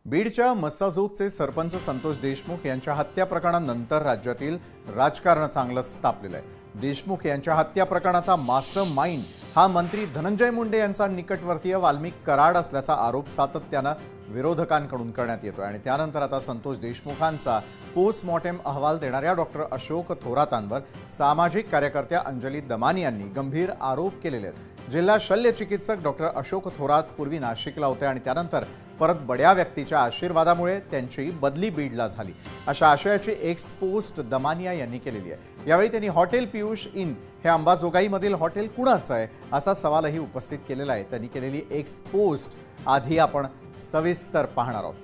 बीडच्या मस्साजोगचे सरपंच संतोष देशमुख यांच्या हत्या प्रकरणानंतर राज्यातील राजकारण चांगलंच तापलेलं आहे। देशमुख यांच्या हत्या प्रकरणाचा मास्टर माइंड हा मंत्री धनंजय मुंडे यांचा निकटवर्तीय वाल्मिक कराड असल्याचा आरोप सातत्यानं विरोधकांकडून करण्यात येतोय आणि त्यानंतर आता संतोष देशमुखांचा पोस्टमॉर्टेम अहवाल देणाऱ्या डॉक्टर अशोक थोरातांवर सामाजिक कार्यकर्त्या अंजली दमानी यांनी गंभीर आरोप केलेले आहेत। जिल्हा शल्य चिकित्सक डॉक्टर अशोक थोरात पूर्वी नाशिकला होते आणि त्यानंतर परत बड्या व्यक्तीच्या आशीर्वादामुळे त्यांची बदली बीडला झाली, अशा आशयाची एक्स पोस्ट दमानिया यांनी केलेली आहे। यावेळी त्यांनी हॉटेल पियुष इन हे अंबाजोगाईमधील हॉटेल कुणाचं आहे असा सवालही उपस्थित केलेला आहे। त्यांनी केलेली एक्स पोस्ट आधी आपण सविस्तर पाहणार आहोत,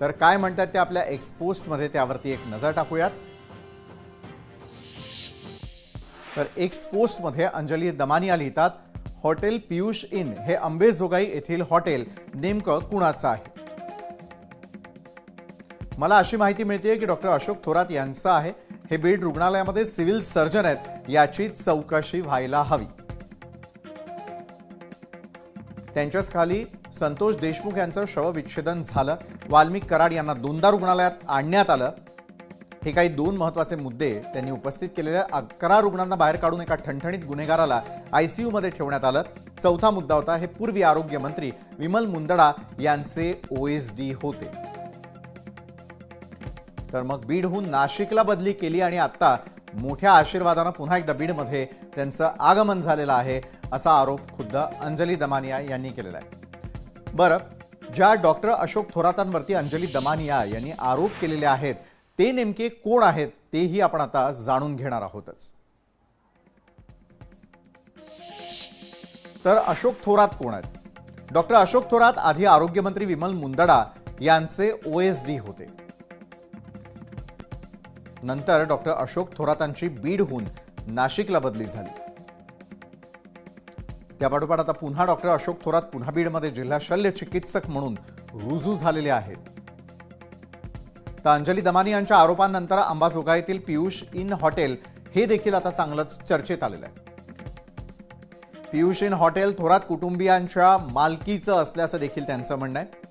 तर काय म्हणतात ते आपल्या एक्स पोस्टमध्ये त्यावरती एक नजर टाकूयात। तर एक्स पोस्टमध्ये अंजली दमानिया लिहितात, हॉटेल पियुष इन हे अंबाजोगाई येथील हॉटेल नेमकं कुणाचं आहे? मला अशी माहिती मिळते की डॉक्टर अशोक थोरात यांचं आहे। हे बीड रुग्णालयामध्ये सिव्हिल सर्जन आहेत, याची चौकशी व्हायला हवी। त्यांच्याच खाली संतोष देशमुख यांचं शवविच्छेदन झालं। वाल्मिक कराड यांना दोनदा रुग्णालयात आणण्यात आलं। हे काही दोन महत्त्वाचे मुद्दे त्यांनी उपस्थित केलेले। 11 रुग्णांना बाहेर काढून एका ठणठणीत गुन्हेगाराला आयसीयू मध्ये ठेवण्यात आलं। चौथा मुद्दा होता, हे पूर्वी आरोग्य मंत्री विमल मुंदडा यांचे ओएसडी होते। तर मग बीडहून नाशिकला बदली केली आणि आता मोठ्या आशीर्वादानं पुन्हा एकदा बीडमध्ये त्यांचं आगमन झालेलं आहे, असा आरोप खुद्द अंजली दमानिया यांनी केलेला आहे। बरं, ज्या डॉक्टर अशोक थोरातांवरती अंजली दमानिया यांनी आरोप केलेले आहेत ते नेमके कोण आहेत तेही आपण आता जाणून घेणार आहोतच। तर अशोक थोरात कोण आहेत? डॉक्टर अशोक थोरात आधी आरोग्यमंत्री विमल मुंदडा यांचे ओएसडी होते। नंतर डॉक्टर अशोक थोरातांची बीडहून नाशिकला बदली झाली। त्यापाठोपाठ आता पुन्हा डॉक्टर अशोक थोरात पुन्हा बीडमध्ये जिल्हा शल्य चिकित्सक म्हणून रुजू झालेले आहेत। तर अंजली दमानी यांच्या आरोपांनंतर अंबाजोगाईतील पियुष इन हॉटेल हे देखील आता चांगलंच चर्चेत आलेलं आहे। पियुष इन हॉटेल थोरात कुटुंबियांच्या मालकीचं असल्याचं देखील त्यांचं म्हणणं आहे।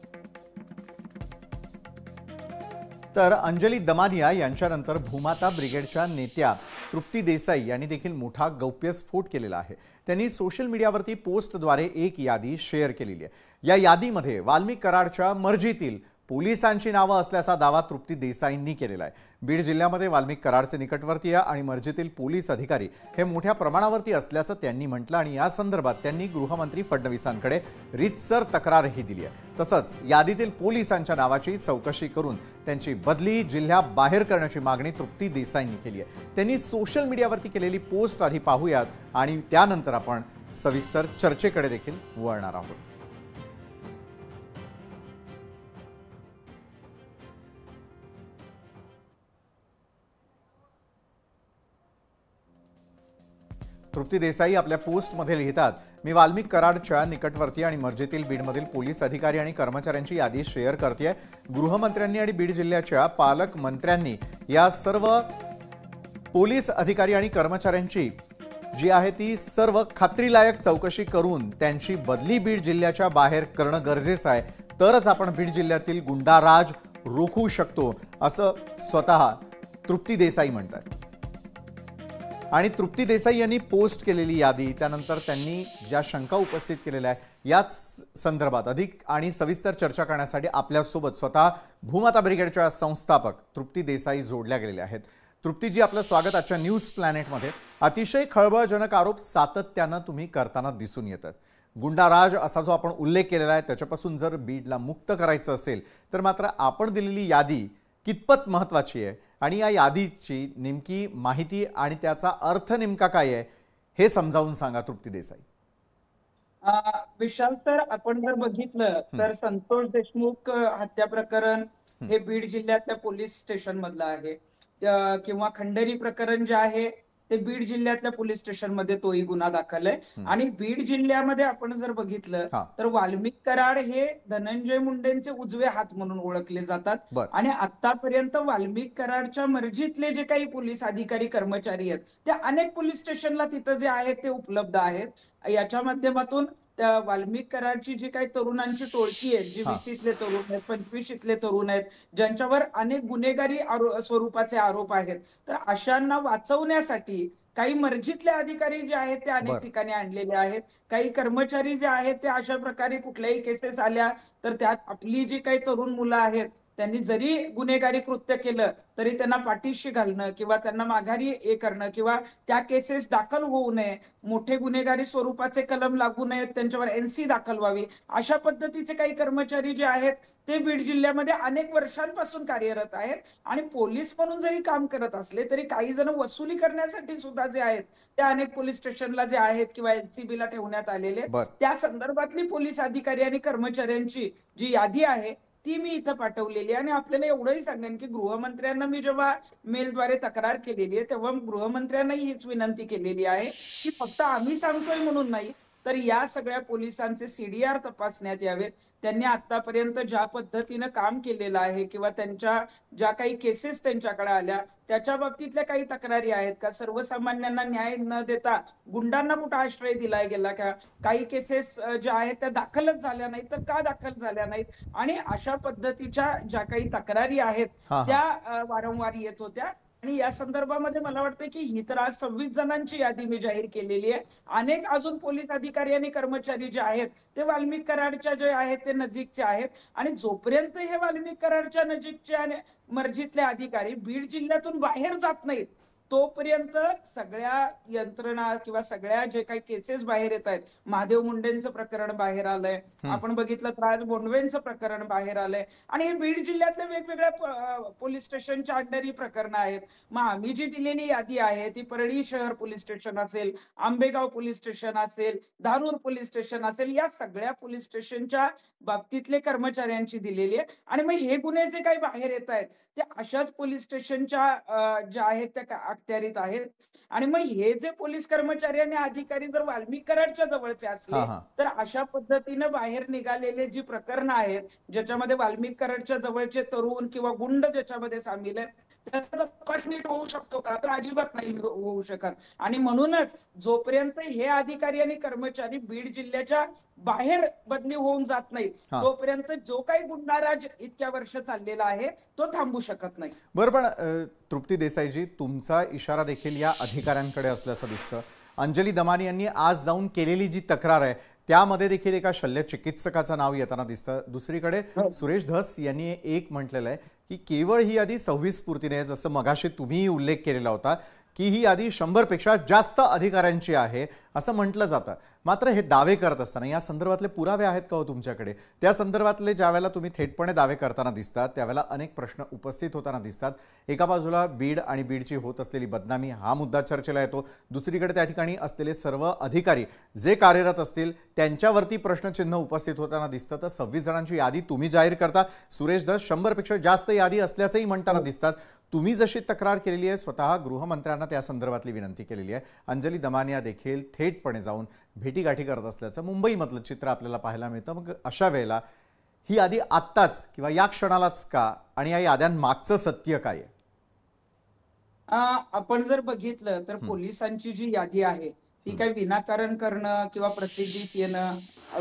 तर अंजली दमानिया यांच्यानंतर भूमाता ब्रिगेडच्या नेत्या तृप्ती देसाई यांनी देखील मोठा गौप्यस्फोट केलेला आहे। त्यांनी सोशल मीडियावरती पोस्टद्वारे एक यादी शेअर केलेली आहे। या यादीमध्ये वाल्मिक कराडच्या मर्जीतील पोलिसांची नावं असल्याचा दावा तृप्ती देसाईंनी केलेला आहे। बीड जिल्ह्यामध्ये वाल्मिक कराडचे निकटवर्तीय आणि मर्जीतील पोलीस अधिकारी हे मोठ्या प्रमाणावरती असल्याचं त्यांनी म्हटलं आणि या संदर्भात त्यांनी गृहमंत्री फडणवीसांकडे रीतसर तक्रारही दिली आहे। तसंच यादीतील पोलिसांच्या नावाची चौकशी करून त्यांची बदली जिल्ह्याबाहेर करण्याची मागणी तृप्ती देसाईंनी केली आहे। त्यांनी सोशल मीडियावरती केलेली पोस्ट आधी पाहूयात आणि त्यानंतर आपण सविस्तर चर्चेकडे देखील वळणार आहोत। तृप्ती देसाई आपल्या पोस्टमध्ये लिहितात, मी वाल्मिक कराडच्या निकटवर्ती आणि मर्जीतील बीडमधील पोलीस अधिकारी आणि कर्मचाऱ्यांची यादी शेअर करते। गृहमंत्र्यांनी आणि बीड जिल्ह्याच्या पालकमंत्र्यांनी या सर्व पोलीस अधिकारी आणि कर्मचाऱ्यांची जी आहे ती सर्व खात्रीलायक चौकशी करून त्यांची बदली बीड जिल्ह्याच्या बाहेर करणं गरजेचं आहे, तरच आपण बीड जिल्ह्यातील गुंडाराज रोखू शकतो, असं स्वतः तृप्ती देसाई म्हणतात। आणि तृप्ती देसाई यांनी पोस्ट केलेली यादी त्यानंतर त्यांनी ज्या शंका उपस्थित केलेल्या आहे याच संदर्भात अधिक आणि सविस्तर चर्चा करण्यासाठी आपल्यासोबत स्वतः भूमाता ब्रिगेडच्या संस्थापक तृप्ती देसाई जोडल्या गेलेल्या आहेत। तृप्तीजी, आपलं स्वागत आजच्या न्यूज प्लॅनेटमध्ये। अतिशय खळबळजनक आरोप सातत्यानं तुम्ही करताना दिसून येतात। गुंडाराज असा जो आपण उल्लेख केलेला आहे त्याच्यापासून जर बीडला मुक्त करायचं असेल तर मात्र आपण दिलेली यादी कितपत महत्त्वाची आहे आणि या यादीची नेमकी माहिती आणि त्याचा अर्थ नेमका काय आहे हे समजावून सांगा तृप्ती देसाई। विशाल सर, आपण जर बघितलं तर संतोष देशमुख हत्या प्रकरण हे बीड जिल्ह्यातल्या पोलीस स्टेशन मधलं आहे, किंवा खंडेरी प्रकरण जे आहे ते बीड जिल्ह्यातल्या पोलीस स्टेशन मध्ये तोही गुन्हा दाखल आहे। आणि बीड जिल्ह्यामध्ये आपण जर बघितलं तर वाल्मिक कराड हे धनंजय मुंडेंचे उजवे हात म्हणून ओळखले जातात आणि आतापर्यंत वाल्मिक कराडच्या मर्जीतले जे काही पोलीस अधिकारी कर्मचारी आहेत ते अनेक पोलीस स्टेशनला तिथं जे आहेत ते उपलब्ध आहेत। याच्या माध्यमातून त्या वाल्मिक कराडची जी काही तरुणांची टोळकी आहे, जी हां, 20शीतले तरुण आहेत, 25शीतले तरुण आहेत, ज्यांच्यावर अनेक गुन्हेगारी स्वरूपाचे आरोप आहेत, तर अशांना वाचवण्यासाठी काही मर्जीतले अधिकारी जे आहेत ते अनेक बरं. ठिकाणी आणलेले आहेत. काही कर्मचारी जे आहेत ते अशा प्रकारे कुठल्याही केसेस आल्या तर त्यात आपली जी काही तरुण मुलं आहेत त्यांनी जरी गुन्हेगारी कृत्य केलं तरी त्यांना पाठीशी घालणं किंवा त्यांना माघारी हे करणं किंवा त्या केसेस दाखल होऊ नये, मोठे गुन्हेगारी स्वरूपाचे कलम लागू नयेत, त्यांच्यावर एनसी दाखल व्हावी, अशा पद्धतीचे काही कर्मचारी जे आहेत ते बीड जिल्ह्यामध्ये अनेक वर्षांपासून कार्यरत आहेत. आणि पोलीस म्हणून जरी काम करत असले तरी काही जण वसुली करण्यासाठी सुद्धा जे आहेत त्या अनेक पोलीस स्टेशनला जे आहेत किंवा एलसीबीला ठेवण्यात आलेले आहेत. बरं. त्या संदर्भातली पोलीस अधिकारी आणि कर्मचाऱ्यांची जी यादी आहे ती मी इथं पाठवलेली आहे. आणि आपल्याला एवढंही सांगेन की गृहमंत्र्यांना मी जेव्हा मेलद्वारे तक्रार केलेली आहे तेव्हा गृहमंत्र्यांनाही हीच विनंती केलेली आहे की फक्त आम्ही सांगतोय म्हणून नाही, तर या सगळ्या पोलिसांचे सीडीआर तपासण्यात यावेत. त्यांनी आतापर्यंत ज्या पद्धतीनं काम केलेलं आहे किंवा त्यांच्या ज्या काही केसेस त्यांच्याकडे आल्या त्याच्या बाबतीतल्या काही तक्रारी आहेत का, सर्वसामान्यांना न्याय न देता गुंडांना कुठं आश्रय दिला गेला का, काही केसेस ज्या आहेत त्या दाखलच झाल्या नाहीत तर का दाखल झाल्या नाहीत, आणि अशा पद्धतीच्या ज्या काही तक्रारी आहेत हां, हां. त्या वारंवार येत होत्या. आणि या संदर्भामध्ये मला वाटतं की ही तर आज 26 जणांची यादी मी जाहीर केलेली आहे. अनेक अजून पोलीस अधिकारी आणि कर्मचारी जे आहेत ते वाल्मिक कराडच्या जे आहेत ते नजीकचे आहेत. आणि जोपर्यंत हे वाल्मिक कराडच्या नजीकचे आणि मर्जीतले अधिकारी बीड जिल्ह्यातून बाहेर जात नाहीत तोपर्यंत सगळ्या यंत्रणा किंवा सगळ्या जे काही केसेस बाहेर येत आहेत, महादेव मुंडेंचं प्रकरण बाहेर आलंय, हं. आपण बघितलं तर आज बोंडवेंचं प्रकरण बाहेर आलंय, आणि हे बीड जिल्ह्यातल्या वेगवेगळ्या पोलीस स्टेशनच्या अंडर ही प्रकरणं आहेत. मग आम्ही जी दिलेली यादी आहे ती परळी शहर पोलीस स्टेशन असेल, आंबेगाव पोलीस स्टेशन असेल, धारूर पोलीस स्टेशन असेल, या सगळ्या पोलीस स्टेशनच्या बाबतीतले कर्मचाऱ्यांची दिलेली आहे. आणि मग हे गुन्हे जे काही बाहेर येत आहेत ते अशाच पोलीस स्टेशनच्या ज्या आहेत त्या अखत्यारीत आहेत. आणि मग हे जे पोलीस कर्मचारी आणि अधिकारी जर वाल्मिक कराडच्या जवळचे असले हां, हां. तर अशा पद्धतीनं बाहेर निघालेले जी प्रकरणं आहेत ज्याच्यामध्ये वाल्मिक कराडच्या जवळचे तरुण किंवा गुंड ज्याच्यामध्ये सामील आहेत त्याचा तपास नीट होऊ शकतो का, तर अजिबात नाही होऊ शकत. आणि म्हणूनच जोपर्यंत हे अधिकारी आणि कर्मचारी बीड जिल्ह्याच्या बाहेर बदली होऊन जात नाही हां. तोपर्यंत जो काही गुंडाराज इतक्या वर्ष चाललेला आहे तो थांबू शकत नाही. बरं, पण तृप्ती देसाईजी, तुमचा इशारा देखील या अधिकाऱ्यांकडे असल्याचं दिसतं. अंजली दमानी यांनी आज जाऊन केलेली जी तक्रार आहे त्यामध्ये देखील एका शल्य चिकित्सकाचं नाव येताना दिसतं. दुसरीकडे सुरेश धस यांनी एक म्हटलेलं आहे की केवळ ही यादी 26 पुरती नाही, जसं मगाशी तुम्हीही उल्लेख केलेला होता की ही यादी 100पेक्षा जास्त अधिकाऱ्यांची आहे असं म्हटलं जातं. मात्र हे दावे करत असताना या संदर्भातले पुरावे आहेत का हो तुमच्याकडे? त्या संदर्भातले ज्यावेळेला तुम्ही थेटपणे दावे करताना दिसतात त्यावेळेला अनेक प्रश्न उपस्थित होताना दिसतात. एका बाजूला बीड आणि बीडची होत असलेली बदनामी हा मुद्दा चर्चेला येतो. दुसरीकडे त्या ठिकाणी असलेले सर्व अधिकारी जे कार्यरत असतील त्यांच्यावरती प्रश्नचिन्ह उपस्थित होताना दिसतं. तर 26 जणांची यादी तुम्ही जाहीर करता, सुरेश धस 100पेक्षा जास्त यादी असल्याचंही म्हणताना दिसतात. तुम्ही जशी तक्रार केलेली आहे, स्वतः गृहमंत्र्यांना त्या संदर्भातली विनंती केलेली आहे. अंजली दमानिया देखील थेटपणे जाऊन भेटीगाठी करत असल्याचं मुंबईमधलं चित्र आपल्याला पाहायला मिळतं. मग अशा वेळेला ही यादी आत्ताच किंवा या क्षणालाच का, आणि या याद्यांमागचं सत्य काय आहे? आपण जर बघितलं तर पोलिसांची जी यादी आहे ती काही विनाकारण करणं किंवा प्रसिद्धीस येणं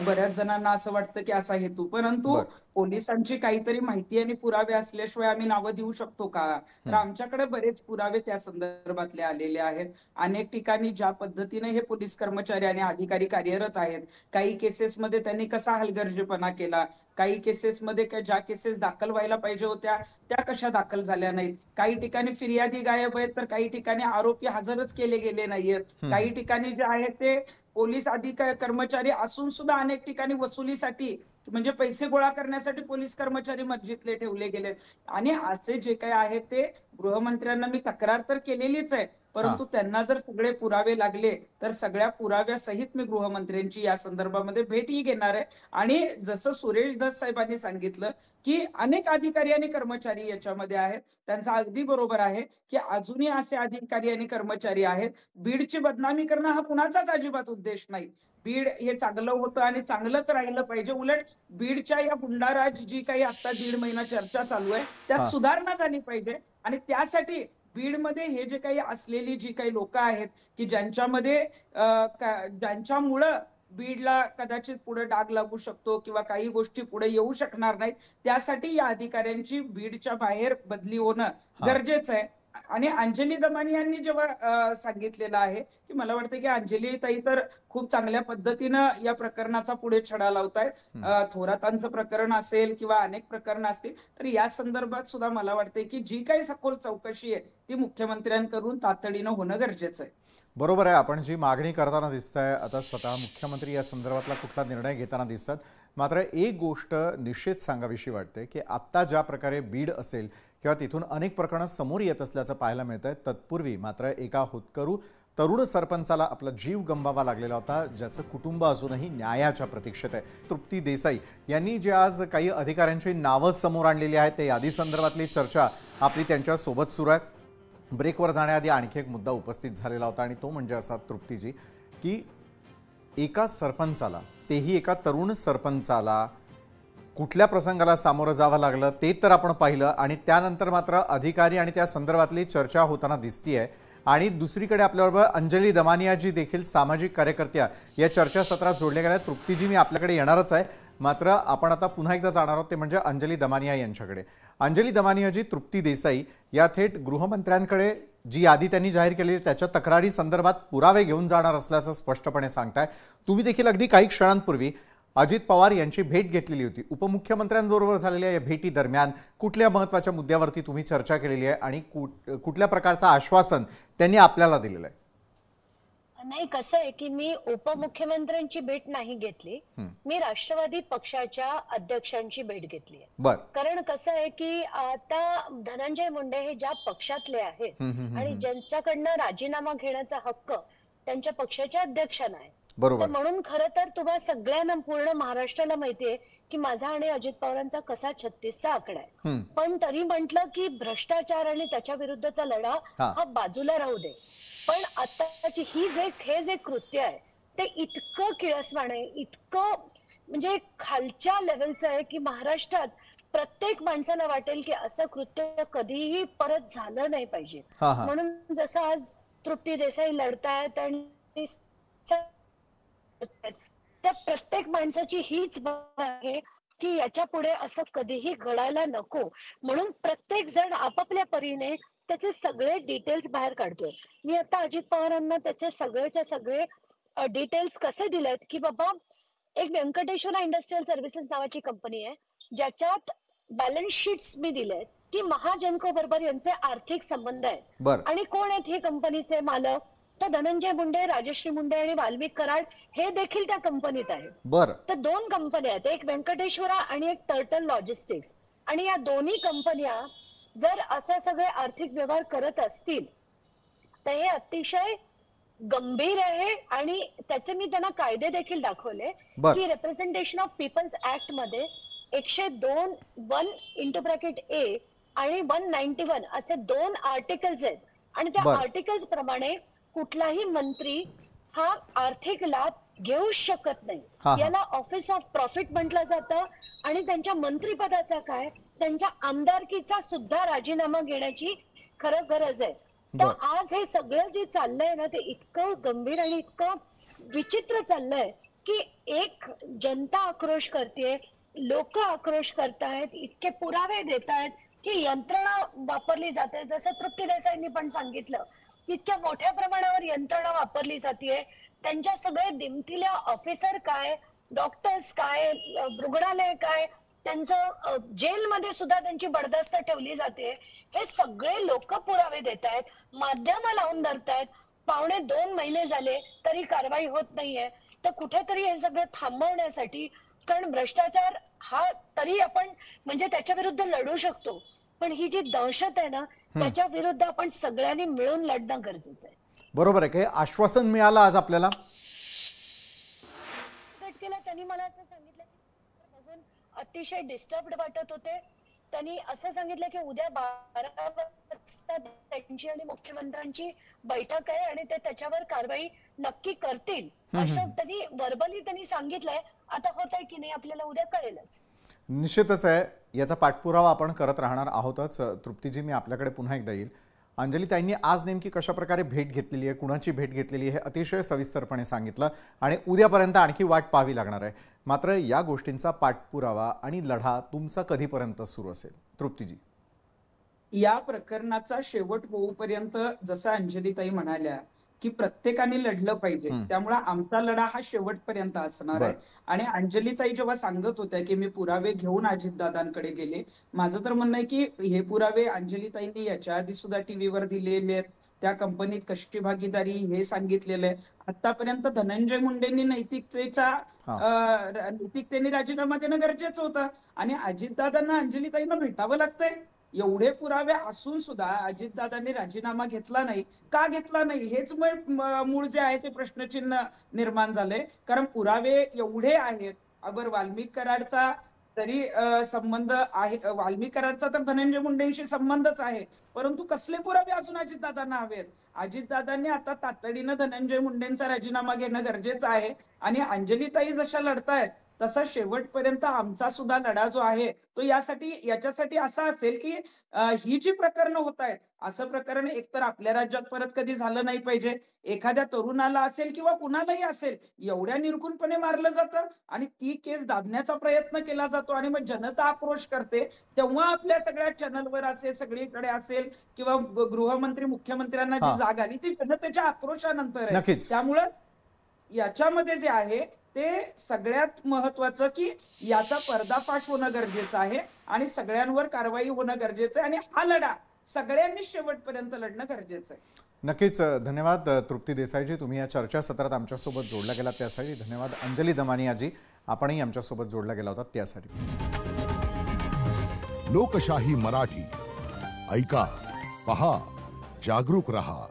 बऱ्याच जणांना असं वाटतं की असा हेतू, परंतु बरं. पोलिसांची काहीतरी माहिती आणि पुरावे असल्याशिवाय आम्ही नावं देऊ शकतो का, तर आमच्याकडे बरेच पुरावे त्या संदर्भातले आलेले आहेत. अनेक ठिकाणी ज्या पद्धतीने हे पोलीस कर्मचारी आणि अधिकारी कार्यरत आहेत, काही केसेसमध्ये त्यांनी कसा हलगर्जीपणा केला, काही केसेसमध्ये ज्या केसेस दाखल व्हायला पाहिजे होत्या त्या कशा दाखल झाल्या नाहीत, काही ठिकाणी फिर्यादी गायब आहेत तर काही ठिकाणी आरोपी हजरच केले गेले नाहीयेत, काही ठिकाणी जे आहेत ते पोलीस अधिकारी कर्मचारी असून सुद्धा अनेक ठिकाणी वसुलीसाठी म्हणजे पैसे गोळा करण्यासाठी पोलीस कर्मचारी मर्जीतले ठेवले गेलेत. आणि असे जे काही आहे ते गृहमंत्र्यांना मी तक्रार तर केलेलीच आहे, हां. परंतु त्यांना जर सगळे पुरावे लागले तर सगळ्या पुराव्यासहित मी गृहमंत्र्यांची या संदर्भामध्ये भेटही घेणार आहे. आणि जसं सुरेश धस साहेबांनी सांगितलं की अनेक अधिकारी आणि कर्मचारी याच्यामध्ये आहेत, त्यांचं अगदी बरोबर आहे की अजूनही असे अधिकारी आणि कर्मचारी आहेत. बीडची बदनामी करणं हा कुणाचाच अजिबात उद्देश नाही. बीड हे चांगलं होतं आणि चांगलंच राहिलं पाहिजे. उलट बीडच्या या गुंडाराज जी काही आता 1.5 महिना चर्चा चालू आहे त्यात हां. सुधारणा झाली पाहिजे. आणि त्यासाठी बीडमध्ये हे जे काही असलेली जी काही लोक आहेत की ज्यांच्यामुळं बीडला कदाचित पुढे डाग लागू शकतो किंवा काही गोष्टी पुढे येऊ शकणार नाहीत, त्यासाठी या अधिकाऱ्यांची बीडच्या बाहेर बदली होणं हा. गरजेचं आहे. आणि अंजली दमानी यांनी जेव्हा सांगितलेलं आहे की मला वाटतं की अंजली ताई तर खूप चांगल्या पद्धतीनं या प्रकरणाचा पुढे छडा लावतायत. थोरातांचं प्रकरण असेल किंवा अनेक प्रकरणं असतील, तर या संदर्भात सुद्धा मला वाटतंय की जी काही सखोल चौकशी आहे ती मुख्यमंत्र्यांकडून तातडीनं होणं गरजेचं आहे. बरोबर आहे. आपण जी मागणी करताना दिसतंय, आता स्वतः मुख्यमंत्री या संदर्भातला कुठला निर्णय घेताना दिसतात. मात्र एक गोष्ट निश्चित सांगावीशी वाटते की आत्ता ज्या प्रकारे बीड असेल किंवा तिथून अनेक प्रकरणं समोर येत असल्याचं पाहायला मिळतंय, तत्पूर्वी मात्र एका होतकरू तरुण सरपंचाला आपला जीव गमवावा लागलेला होता, ज्याचं कुटुंब अजूनही न्यायाच्या प्रतीक्षेत आहे. तृप्ती देसाई यांनी जे आज काही अधिकाऱ्यांची नावं समोर आणलेली आहेत, ते यादी संदर्भातली चर्चा आपली त्यांच्यासोबत सुरू आहे. ब्रेकवर जाण्याआधी आणखी एक मुद्दा उपस्थित झालेला होता आणि तो म्हणजे असा, तृप्तीजी, की एका सरपंचाला, तेही एका तरुण सरपंचाला कुठल्या प्रसंगाला सामोरं जावं लागलं ते तर आपण पाहिलं, आणि त्यानंतर मात्र अधिकारी आणि त्या संदर्भातली चर्चा होताना दिसतीये. आणि दुसरीकडे आपल्याबरोबर अंजली दमानिया जी देखील सामाजिक कार्यकर्त्या या चर्चासत्रात जोडल्या गेल्या. तृप्तीजी, मी आपल्याकडे येणारच आहे, मात्र आपण आता पुन्हा एकदा जाणार आहोत, ते म्हणजे अंजली दमानिया यांच्याकडे. अंजली दमानियाजी, तृप्ती देसाई या थेट गृहमंत्र्यांकडे जी यादी त्यांनी जाहीर केली त्याच्या तक्रारी संदर्भात पुरावे घेऊन जाणार असल्याचं स्पष्टपणे सांगताय. तुम्ही देखील अगदी काही क्षणांपूर्वी अजित पवार यांची भेट घेतलेली होती. उपमुख्यमंत्र्यांबरोबर झालेल्या या भेटी दरम्यान कुठल्या महत्त्वाच्या मुद्द्यावरती तुम्ही चर्चा केलेली आहे आणि कुठल्या प्रकारचं आश्वासन त्यांनी आपल्याला दिलेलं आहे? नाही, कसं आहे की मी उपमुख्यमंत्र्यांची भेट नाही घेतली, मी राष्ट्रवादी पक्षाच्या अध्यक्षांची भेट घेतली आहे. बर. कारण कसं आहे की आता धनंजय मुंडे हे ज्या पक्षातले आहेत आणि ज्यांच्याकडनं राजीनामा घेण्याचा हक्क त्यांच्या पक्षाच्या अध्यक्षांना आहे. बरोबर. म्हणून खरं तर तुम्हा सगळ्यांना, पूर्ण महाराष्ट्राला माहितीये की माझा आणि अजित पवारांचा कसा 36चा आकडा आहे. पण तरी म्हटलं की भ्रष्टाचार आणि त्याच्या विरुद्धचा लढा हा बाजूला राहू दे, पण आताची हे जे कृत्य आहे ते इतकं किळसवाणं आहे, इतकं म्हणजे खालच्या लेवलचं आहे की महाराष्ट्रात प्रत्येक माणसाला वाटेल की असं कृत्य कधीही परत झालं नाही पाहिजे. म्हणून जसं आज तृप्ती देसाई लढतायत आणि त्या प्रत्येक माणसाची हीच भावना आहे की याच्या पुढे असं कधीही घडायला नको, म्हणून प्रत्येक जण आपापल्या परीने त्याचे सगळे डिटेल्स बाहेर काढतोय. मी आता अजित पवारांना त्याचे सगळेच्या सगळे डिटेल्स कसे दिलेत की बाबा, एक व्यंकटेश्वरा इंडस्ट्रियल सर्व्हिसेस नावाची कंपनी आहे ज्याच्यात बॅलन्स शीट्स मी दिलेत की महाजनको बरोबर यांचे आर्थिक संबंध आहेत. आणि कोण आहेत हे कंपनीचे मालक? तर धनंजय मुंडे, राजश्री मुंडे आणि वाल्मिक कराड हे देखील त्या कंपनीत आहेत. तर 2 कंपन्या आहेत, एक व्यंकटेश्वरा आणि एक टर्टल लॉजिस्टिक्स. आणि या दोन्ही कंपन्या जर असे सगळे आर्थिक व्यवहार करत असतील तर हे अतिशय गंभीर आहे. आणि त्याचे मी त्यांना कायदे देखील दाखवले की रिप्रेझेंटेशन ऑफ पीपल्स ऍक्ट मध्ये 102 1(a) आणि 191 असे 2 आर्टिकल्स आहेत. आणि त्या आर्टिकल्स प्रमाणे कुठलाही मंत्री हा आर्थिक लाभ घेऊ शकत नाही. याला ऑफिस ऑफ प्रॉफिट म्हटलं जातं. आणि त्यांच्या मंत्रिपदाचा काय, त्यांच्या आमदारकीचा सुद्धा राजीनामा घेण्याची खरं गरज आहे. तर आज हे सगळं जे चाललंय ना ते इतकं गंभीर आणि इतकं विचित्र चाललंय की एक जनता आक्रोश करतेय, लोक आक्रोश करतायत, इतके पुरावे देत आहेत की यंत्रणा वापरली जाते. जसं तृप्ती देसाईंनी पण सांगितलं, इतक्या मोठ्या प्रमाणावर यंत्रणा वापरली जाते. त्यांच्या सगळे दिमतील्या ऑफिसर काय, डॉक्टर्स काय, रुग्णालय काय, त्यांचं जेलमध्ये सुद्धा त्यांची बडदास्त ठेवली जाते. हे सगळे लोक पुरावे देत आहेत, माध्यम लावून धरतायत. 1.5-2 महिने झाले तरी कारवाई होत नाहीये. तर कुठेतरी हे सगळं थांबवण्यासाठी, कारण भ्रष्टाचार हा तरी आपण म्हणजे त्याच्या विरुद्ध लढू शकतो, पण ही जी दहशत आहे ना त्याच्या विरुद्ध आपण सगळ्यांनी मिळून लढणं गरजेचं आहे. बरोबर आहे. काही आश्वासन मिळालं आज आपल्याला? त्यांनी मला असं सांगितलं की बघून अतिशय डिस्टर्ब्ड वाटत होते. त्यांनी असं सांगितलं की उद्या 12 वाजता त्यांची आणि मुख्यमंत्र्यांची बैठक आहे आणि ते त्याच्यावर कारवाई नक्की करतील असं त्यांनी वर्बली त्यांनी सांगितलंय. आता होत आहे की नाही आपल्याला उद्या कळेलच. निश्चितच आहे, याचा पाठपुरावा आपण करत राहणार आहोतच. तृप्तीजी, मी आपल्याकडे पुन्हा एकदा येईल. अंजलीताईंनी आज नेमकी कशा प्रकारे भेट घेतलेली आहे, कुणाची भेट घेतलेली आहे, अतिशय सविस्तरपणे सांगितलं आणि उद्यापर्यंत आणखी वाट पाहावी लागणार आहे. मात्र या गोष्टींचा पाठपुरावा आणि लढा तुमचा कधीपर्यंत सुरू असेल तृप्तीजी? या प्रकरणाचा शेवट होऊपर्यंत जसं अंजलीताई म्हणाल्या की प्रत्येकाने लढलं पाहिजे, त्यामुळे आमचा लढा हा शेवटपर्यंत असणार आहे. आणि अंजलीताई जेव्हा सांगत होत्या की मी पुरावे घेऊन अजितदादांकडे गेले, माझं तर म्हणणं आहे की हे पुरावे अंजलीताईंनी याच्या आधी सुद्धा टीव्हीवर दिलेले आहेत, त्या कंपनीत कशी भागीदारी हे सांगितलेलं आहे. आतापर्यंत धनंजय मुंडेंनी नैतिकतेने राजीनामा देणं गरजेचं होतं आणि अजितदादांना अंजलीताईंना भेटावं लागतंय. एवढे पुरावे असून सुद्धा अजितदादांनी राजीनामा घेतला नाही. का घेतला नाही हेच मूळ जे आहे ते प्रश्नचिन्ह निर्माण झालंय. कारण पुरावे एवढे आहेत. अगर वाल्मिक कराडचा तरी संबंध आहे, वाल्मिक कराडचा तर धनंजय मुंडेंशी संबंधच आहे, परंतु कसले पुरावे अजून अजितदादांना हवेत? अजितदादांनी आता तातडीनं धनंजय मुंडेंचा राजीनामा घेणं गरजेचं आहे. आणि अंजलीताई जशा लढतायत तसा शेवटपर्यंत आमचा सुद्धा लढा जो आहे तो याच्यासाठी असा असेल की ही जी प्रकरणं होत आहेत, असं प्रकरण एकतर आपल्या राज्यात परत कधी झालं नाही पाहिजे. एखाद्या तरुणाला असेल किंवा कुणालाही असेल, एवढ्या निर्घृणपणे मारलं जातं आणि ती केस दाबण्याचा प्रयत्न केला जातो आणि मग जनता आक्रोश करते. तेव्हा आपल्या सगळ्या चॅनलवर असेल, सगळीकडे असेल किंवा गृहमंत्री मुख्यमंत्र्यांना जी जाग आली ती जनतेच्या आक्रोशानंतर आहे. त्यामुळं याच्यामध्ये जे आहे ते सगळ्यात महत्वाचं की याचा पर्दाफाश होणं गरजेचं आहे आणि सगळ्यांवर कारवाई होणं गरजेचं आहे आणि हा लढा सगळ्यांनी शेवटपर्यंत लढणं गरजेचं आहे. नक्कीच. धन्यवाद तृप्ती देसाईजी, तुम्ही या चर्चासत्रात आमच्यासोबत जोडला गेलात त्यासाठी. धन्यवाद अंजली दमानी आजी, आपणही आमच्यासोबत जोडला गेला होता त्यासाठी. लोकशाही मराठी ऐका, पहा, जागरूक रहा.